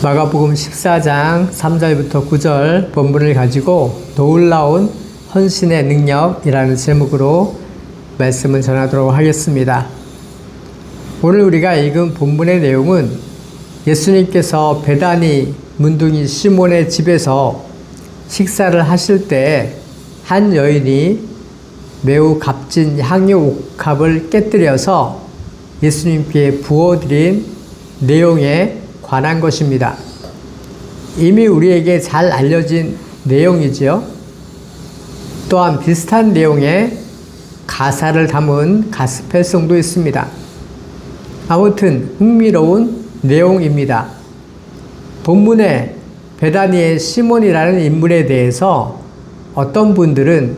마가복음 14장 3절부터 9절 본문을 가지고 놀라운 헌신의 능력이라는 제목으로 말씀을 전하도록 하겠습니다. 오늘 우리가 읽은 본문의 내용은 예수님께서 베다니 문둥이 시몬의 집에서 식사를 하실 때 한 여인이 매우 값진 향유 옥합을 깨뜨려서 예수님께 부어드린 내용에 관한 것입니다. 이미 우리에게 잘 알려진 내용이지요. 또한 비슷한 내용의 가사를 담은 가스펠송도 있습니다. 아무튼 흥미로운 내용입니다. 본문에 베다니의 시몬이라는 인물에 대해서 어떤 분들은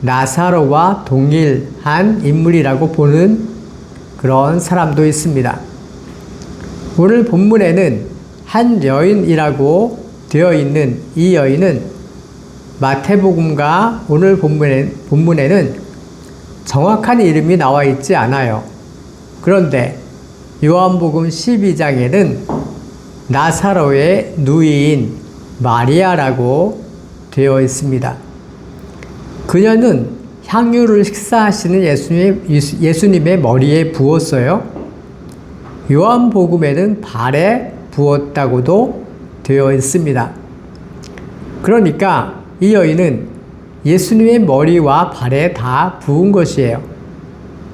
나사로와 동일한 인물이라고 보는 그런 사람도 있습니다. 오늘 본문에는 한 여인이라고 되어 있는 이 여인은 마태복음과 오늘 본문에는 정확한 이름이 나와 있지 않아요. 그런데 요한복음 12장에는 나사로의 누이인 마리아라고 되어 있습니다. 그녀는 향유를 식사하시는 예수님의 머리에 부었어요. 요한복음에는 발에 부었다고도 되어 있습니다. 그러니까 이 여인은 예수님의 머리와 발에 다 부은 것이에요.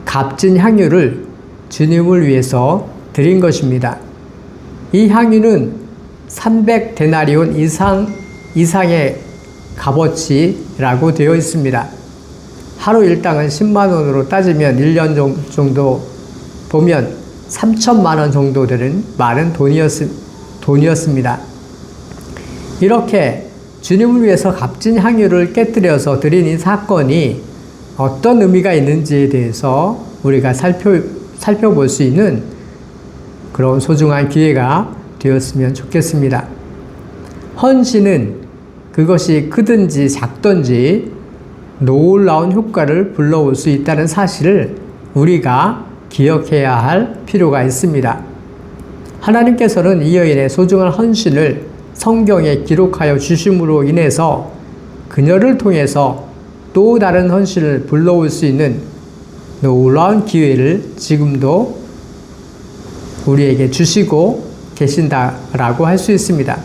값진 향유를 주님을 위해서 드린 것입니다. 이 향유는 300데나리온 이상의 값어치라고 되어 있습니다. 하루 일당은 10만 원으로 따지면 1년 정도 보면 3천만 원 정도 되는 많은 돈이었습니다. 이렇게 주님을 위해서 값진 향유를 깨뜨려서 드린 이 사건이 어떤 의미가 있는지에 대해서 우리가 살펴볼 수 있는 그런 소중한 기회가 되었으면 좋겠습니다. 헌신은 그것이 크든지 작든지 놀라운 효과를 불러올 수 있다는 사실을 우리가 기억해야 할 필요가 있습니다. 하나님께서는 이 여인의 소중한 헌신을 성경에 기록하여 주심으로 인해서 그녀를 통해서 또 다른 헌신을 불러올 수 있는 놀라운 기회를 지금도 우리에게 주시고 계신다라고 할 수 있습니다.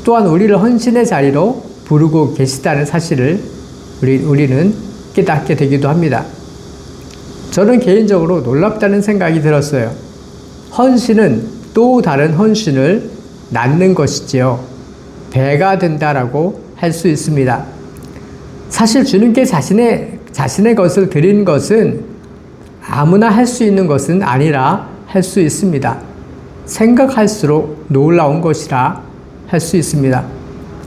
또한 우리를 헌신의 자리로 부르고 계시다는 사실을 우리는 깨닫게 되기도 합니다. 저는 개인적으로 놀랍다는 생각이 들었어요. 헌신은 또 다른 헌신을 낳는 것이지요. 배가 된다라고 할 수 있습니다. 사실 주님께 자신의 것을 드린 것은 아무나 할 수 있는 것은 아니라 할 수 있습니다. 생각할수록 놀라운 것이라 할 수 있습니다.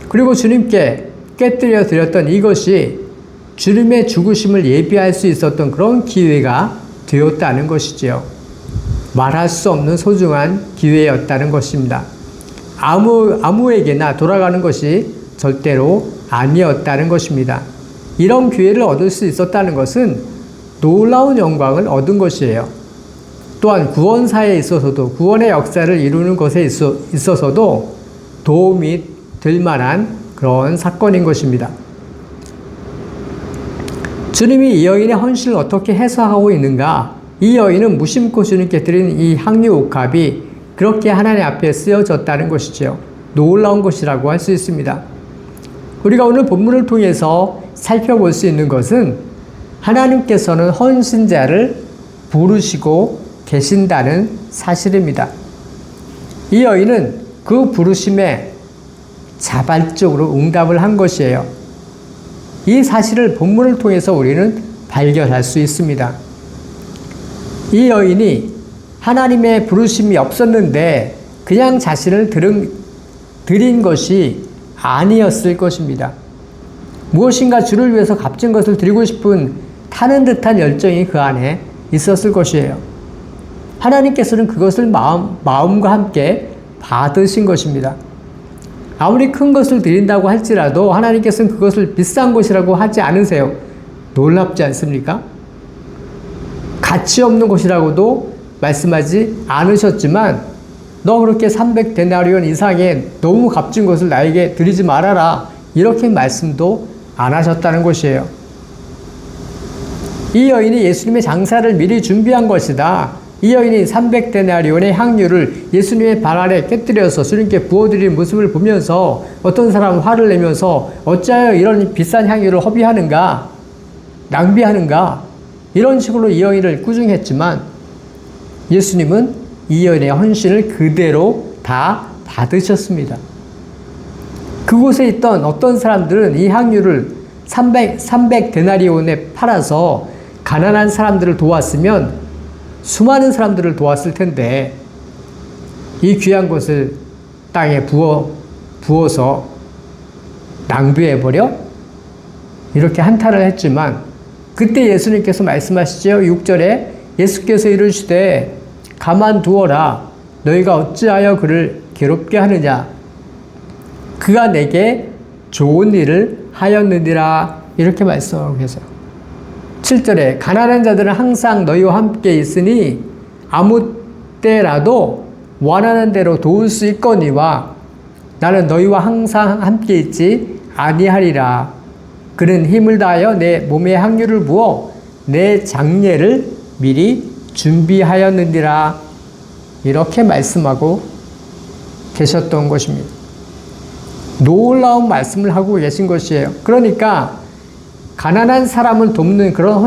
그리고 주님께 깨뜨려 드렸던 이것이 주님의 죽으심을 예비할 수 있었던 그런 기회가 되었다는 것이지요. 말할 수 없는 소중한 기회였다는 것입니다. 아무에게나 돌아가는 것이 절대로 아니었다는 것입니다. 이런 기회를 얻을 수 있었다는 것은 놀라운 영광을 얻은 것이에요. 또한 구원사에 있어서도, 구원의 역사를 이루는 것에 있어서도 도움이 될 만한 그런 사건인 것입니다. 주님이 이 여인의 헌신을 어떻게 해석하고 있는가? 이 여인은 무심코 주님께 드린 이 향유 옥합이 그렇게 하나님 앞에 쓰여졌다는 것이죠. 놀라운 것이라고 할 수 있습니다. 우리가 오늘 본문을 통해서 살펴볼 수 있는 것은 하나님께서는 헌신자를 부르시고 계신다는 사실입니다. 이 여인은 그 부르심에 자발적으로 응답을 한 것이에요. 이 사실을 본문을 통해서 우리는 발견할 수 있습니다. 이 여인이 하나님의 부르심이 없었는데 그냥 자신을 드린 것이 아니었을 것입니다. 무엇인가 주를 위해서 값진 것을 드리고 싶은 타는 듯한 열정이 그 안에 있었을 것이에요. 하나님께서는 그것을 마음과 함께 받으신 것입니다. 아무리 큰 것을 드린다고 할지라도 하나님께서는 그것을 비싼 것이라고 하지 않으세요. 놀랍지 않습니까? 가치 없는 것이라고도 말씀하지 않으셨지만 너 그렇게 300데나리온 이상의 너무 값진 것을 나에게 드리지 말아라. 이렇게 말씀도 안 하셨다는 것이에요. 이 여인이 예수님의 장사를 미리 준비한 것이다. 이 여인이 300데나리온의 향유를 예수님의 발 아래 깨뜨려서 주님께 부어드리는 모습을 보면서 어떤 사람은 화를 내면서 어찌하여 이런 비싼 향유를 허비하는가? 낭비하는가? 이런 식으로 이 여인을 꾸중했지만 예수님은 이 여인의 헌신을 그대로 다 받으셨습니다. 그곳에 있던 어떤 사람들은 이 향유를 300데나리온에 팔아서 가난한 사람들을 도왔으면 수많은 사람들을 도왔을 텐데 이 귀한 것을 땅에 부어서 낭비해버려? 이렇게 한탄을 했지만 그때 예수님께서 말씀하시죠. 6절에 예수께서 이르시되 가만두어라. 너희가 어찌하여 그를 괴롭게 하느냐. 그가 내게 좋은 일을 하였느니라. 이렇게 말씀하고 계세요. 7절에 가난한 자들은 항상 너희와 함께 있으니 아무 때라도 원하는 대로 도울 수 있거니와 나는 너희와 항상 함께 있지 아니하리라. 그는 힘을 다하여 내 몸에 향유를 부어 내 장례를 미리 준비하였느니라. 이렇게 말씀하고 계셨던 것입니다. 놀라운 말씀을 하고 계신 것이에요. 그러니까 가난한 사람을 돕는 그런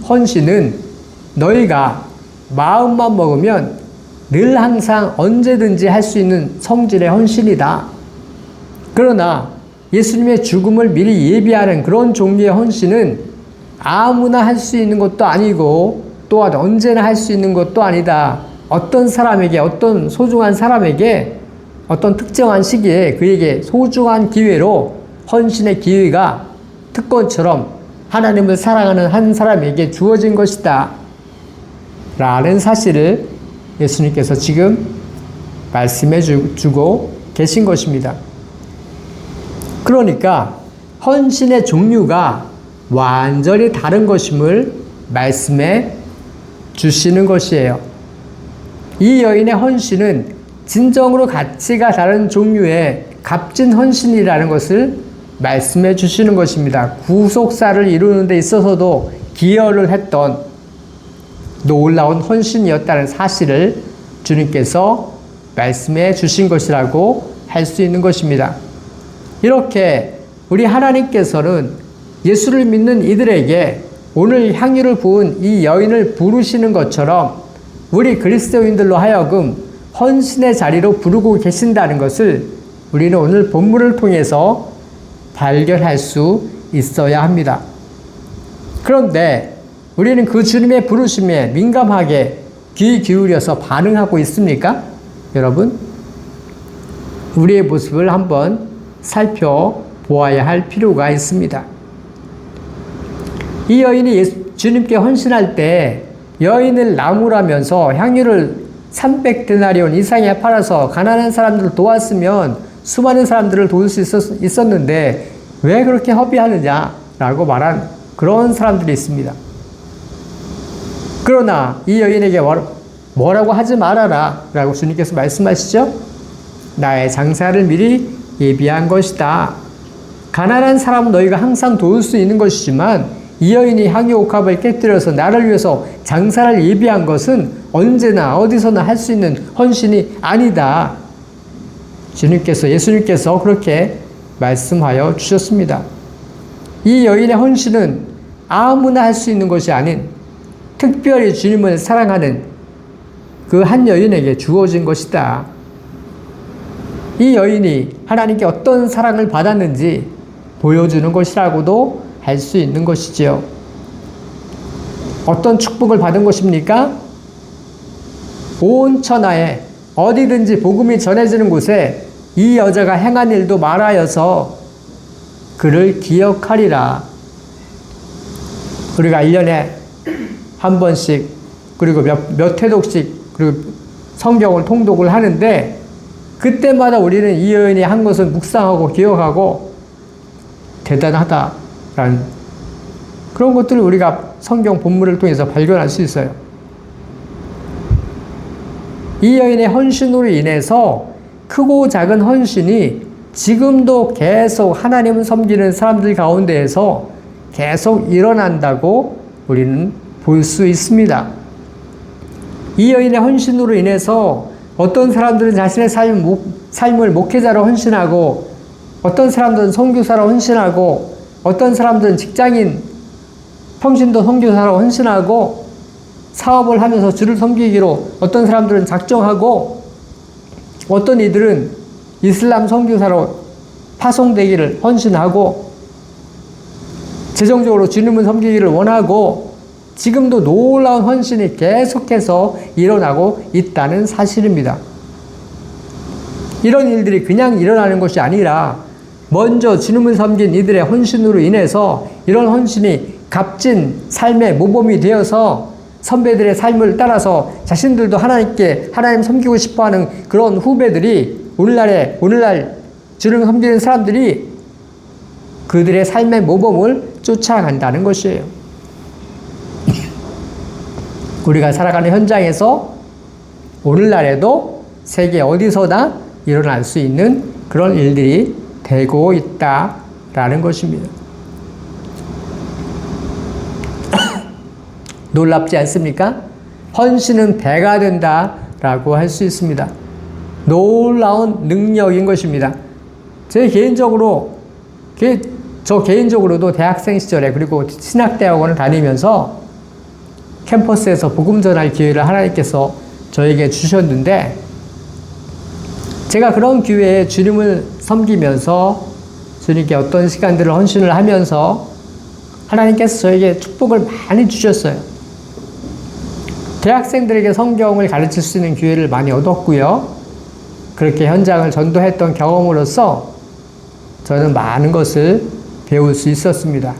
헌신은 너희가 마음만 먹으면 늘 항상 언제든지 할 수 있는 성질의 헌신이다. 그러나 예수님의 죽음을 미리 예비하는 그런 종류의 헌신은 아무나 할 수 있는 것도 아니고 또한 언제나 할 수 있는 것도 아니다. 어떤 사람에게, 어떤 소중한 사람에게 어떤 특정한 시기에 그에게 소중한 기회로 헌신의 기회가 특권처럼 하나님을 사랑하는 한 사람에게 주어진 것이다. 라는 사실을 예수님께서 지금 말씀해 주고 계신 것입니다. 그러니까 헌신의 종류가 완전히 다른 것임을 말씀해 주시는 것이에요. 이 여인의 헌신은 진정으로 가치가 다른 종류의 값진 헌신이라는 것을 말씀해 주시는 것입니다. 구속사를 이루는 데 있어서도 기여를 했던 놀라운 헌신이었다는 사실을 주님께서 말씀해 주신 것이라고 할 수 있는 것입니다. 이렇게 우리 하나님께서는 예수를 믿는 이들에게 오늘 향유를 부은 이 여인을 부르시는 것처럼 우리 그리스도인들로 하여금 헌신의 자리로 부르고 계신다는 것을 우리는 오늘 본문을 통해서 발견할 수 있어야 합니다. 그런데 우리는 그 주님의 부르심에 민감하게 귀 기울여서 반응하고 있습니까? 여러분, 우리의 모습을 한번 살펴보아야 할 필요가 있습니다. 이 여인이 주님께 헌신할 때 여인을 나무라면서 향유를 300데나리온 이상에 팔아서 가난한 사람들을 도왔으면 수많은 사람들을 도울 수 있었는데 왜 그렇게 허비하느냐라고 말한 그런 사람들이 있습니다. 그러나 이 여인에게 뭐라고 하지 말아라 라고 주님께서 말씀하시죠. 나의 장사를 미리 예비한 것이다. 가난한 사람은 너희가 항상 도울 수 있는 것이지만 이 여인이 향유 옥합을 깨뜨려서 나를 위해서 장사를 예비한 것은 언제나 어디서나 할 수 있는 헌신이 아니다. 예수님께서 그렇게 말씀하여 주셨습니다. 이 여인의 헌신은 아무나 할 수 있는 것이 아닌 특별히 주님을 사랑하는 그 한 여인에게 주어진 것이다. 이 여인이 하나님께 어떤 사랑을 받았는지 보여주는 것이라고도 할 수 있는 것이지요. 어떤 축복을 받은 것입니까? 온 천하에 어디든지 복음이 전해지는 곳에 이 여자가 행한 일도 말하여서 그를 기억하리라. 우리가 1년에 한 번씩 그리고 몇 회독씩 그리고 성경을 통독을 하는데 그때마다 우리는 이 여인이 한 것을 묵상하고 기억하고 대단하다라는 그런 것들을 우리가 성경 본문을 통해서 발견할 수 있어요. 이 여인의 헌신으로 인해서 크고 작은 헌신이 지금도 계속 하나님을 섬기는 사람들 가운데에서 계속 일어난다고 우리는 볼 수 있습니다. 이 여인의 헌신으로 인해서 어떤 사람들은 자신의 삶을 목회자로 헌신하고, 어떤 사람들은 선교사로 헌신하고, 어떤 사람들은 직장인 평신도 선교사로 헌신하고, 사업을 하면서 주를 섬기기로 어떤 사람들은 작정하고, 어떤 이들은 이슬람 선교사로 파송되기를 헌신하고, 재정적으로 주님을 섬기기를 원하고, 지금도 놀라운 헌신이 계속해서 일어나고 있다는 사실입니다. 이런 일들이 그냥 일어나는 것이 아니라 먼저 주님을 섬긴 이들의 헌신으로 인해서 이런 헌신이 값진 삶의 모범이 되어서 선배들의 삶을 따라서 자신들도 하나님 섬기고 싶어하는 그런 후배들이 오늘날 주님을 섬기는 사람들이 그들의 삶의 모범을 쫓아간다는 것이에요. 우리가 살아가는 현장에서 오늘날에도 세계 어디서나 일어날 수 있는 그런 일들이 되고 있다라는 것입니다. 놀랍지 않습니까? 헌신은 배가 된다라고 할 수 있습니다. 놀라운 능력인 것입니다. 저 개인적으로도 대학생 시절에 그리고 신학대학원을 다니면서 캠퍼스에서 복음 전할 기회를 하나님께서 저에게 주셨는데, 제가 그런 기회에 주님을 섬기면서 주님께 어떤 시간들을 헌신을 하면서 하나님께서 저에게 축복을 많이 주셨어요. 대학생들에게 성경을 가르칠 수 있는 기회를 많이 얻었고요. 그렇게 현장을 전도했던 경험으로서 저는 많은 것을 배울 수 있었습니다.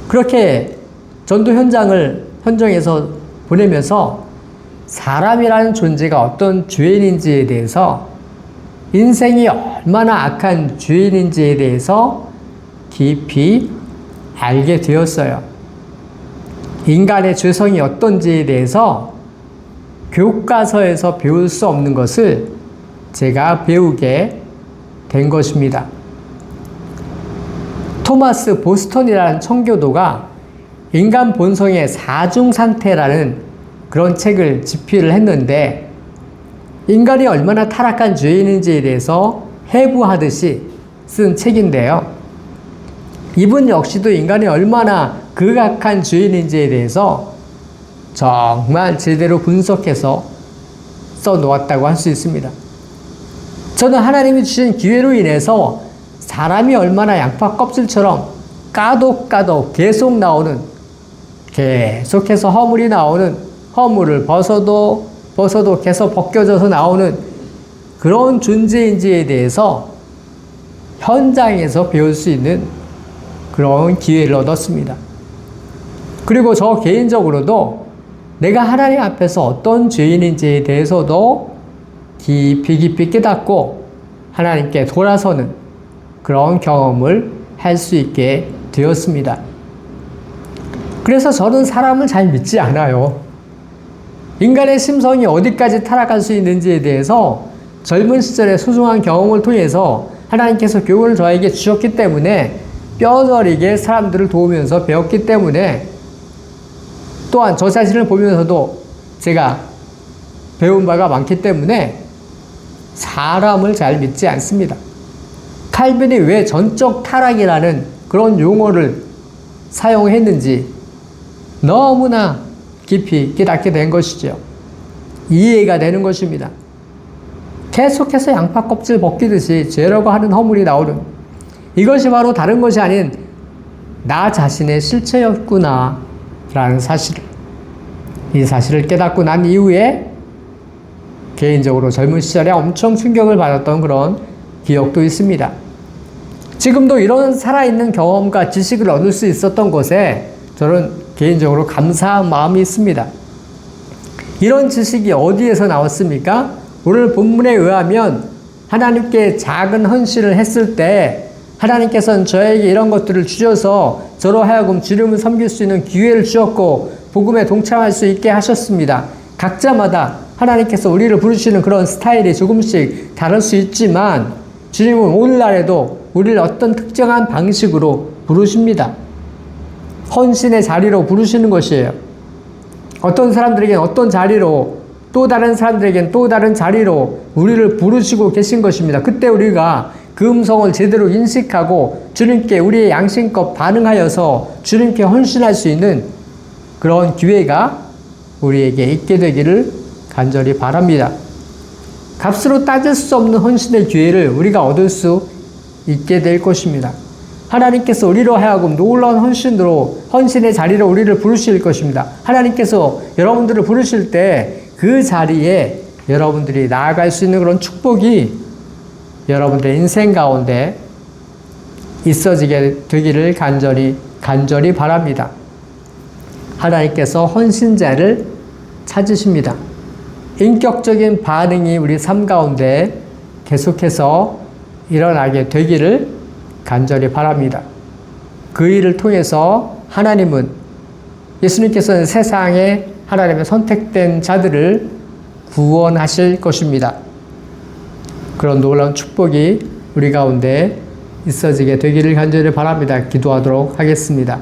그렇게 전도 현장에서 보내면서 사람이라는 존재가 어떤 죄인인지에 대해서, 인생이 얼마나 악한 죄인인지에 대해서 깊이 알게 되었어요. 인간의 죄성이 어떤지에 대해서 교과서에서 배울 수 없는 것을 제가 배우게 된 것입니다. 토마스 보스턴이라는 청교도가 인간 본성의 사중상태라는 그런 책을 집필을 했는데, 인간이 얼마나 타락한 죄인인지에 대해서 해부하듯이 쓴 책인데요. 이분 역시도 인간이 얼마나 극악한 죄인인지에 대해서 정말 제대로 분석해서 써놓았다고 할 수 있습니다. 저는 하나님이 주신 기회로 인해서 사람이 얼마나 양파 껍질처럼 까도 계속해서 허물이 나오는, 허물을 벗어도 계속 벗겨져서 나오는 그런 존재인지에 대해서 현장에서 배울 수 있는 그런 기회를 얻었습니다. 그리고 저 개인적으로도 내가 하나님 앞에서 어떤 죄인인지에 대해서도 깊이 깨닫고 하나님께 돌아서는 그런 경험을 할 수 있게 되었습니다. 그래서 저는 사람을 잘 믿지 않아요. 인간의 심성이 어디까지 타락할 수 있는지에 대해서 젊은 시절의 소중한 경험을 통해서 하나님께서 교훈을 저에게 주셨기 때문에 뼈저리게 사람들을 도우면서 배웠기 때문에, 또한 저 자신을 보면서도 제가 배운 바가 많기 때문에 사람을 잘 믿지 않습니다. 칼빈이 왜 전적 타락이라는 그런 용어를 사용했는지 너무나 깊이 깨닫게 된 것이죠. 이해가 되는 것입니다. 계속해서 양파 껍질 벗기듯이 죄라고 하는 허물이 나오는, 이것이 바로 다른 것이 아닌 나 자신의 실체였구나 라는 이 사실을 깨닫고 난 이후에 개인적으로 젊은 시절에 엄청 충격을 받았던 그런 기억도 있습니다. 지금도 이런 살아있는 경험과 지식을 얻을 수 있었던 것에 저는 개인적으로 감사한 마음이 있습니다. 이런 지식이 어디에서 나왔습니까? 오늘 본문에 의하면 하나님께 작은 헌신을 했을 때 하나님께서는 저에게 이런 것들을 주셔서 저로 하여금 주님을 섬길 수 있는 기회를 주셨고 복음에 동참할 수 있게 하셨습니다. 각자마다 하나님께서 우리를 부르시는 그런 스타일이 조금씩 다를 수 있지만 주님은 오늘날에도 우리를 어떤 특정한 방식으로 부르십니다. 헌신의 자리로 부르시는 것이에요. 어떤 사람들에게는 어떤 자리로, 또 다른 사람들에게는 또 다른 자리로 우리를 부르시고 계신 것입니다. 그때 우리가 그 음성을 제대로 인식하고 주님께 우리의 양심껏 반응하여서 주님께 헌신할 수 있는 그런 기회가 우리에게 있게 되기를 간절히 바랍니다. 값으로 따질 수 없는 헌신의 기회를 우리가 얻을 수 있게 될 것입니다. 하나님께서 우리로 하여금 놀라운 헌신의 자리로 우리를 부르실 것입니다. 하나님께서 여러분들을 부르실 때 그 자리에 여러분들이 나아갈 수 있는 그런 축복이 여러분들의 인생 가운데 있어지게 되기를 간절히 바랍니다. 하나님께서 헌신자를 찾으십니다. 인격적인 반응이 우리 삶 가운데 계속해서 일어나게 되기를 간절히 바랍니다. 그 일을 통해서 하나님은, 예수님께서는 세상에 하나님의 선택된 자들을 구원하실 것입니다. 그런 놀라운 축복이 우리 가운데 있어지게 되기를 간절히 바랍니다. 기도하도록 하겠습니다.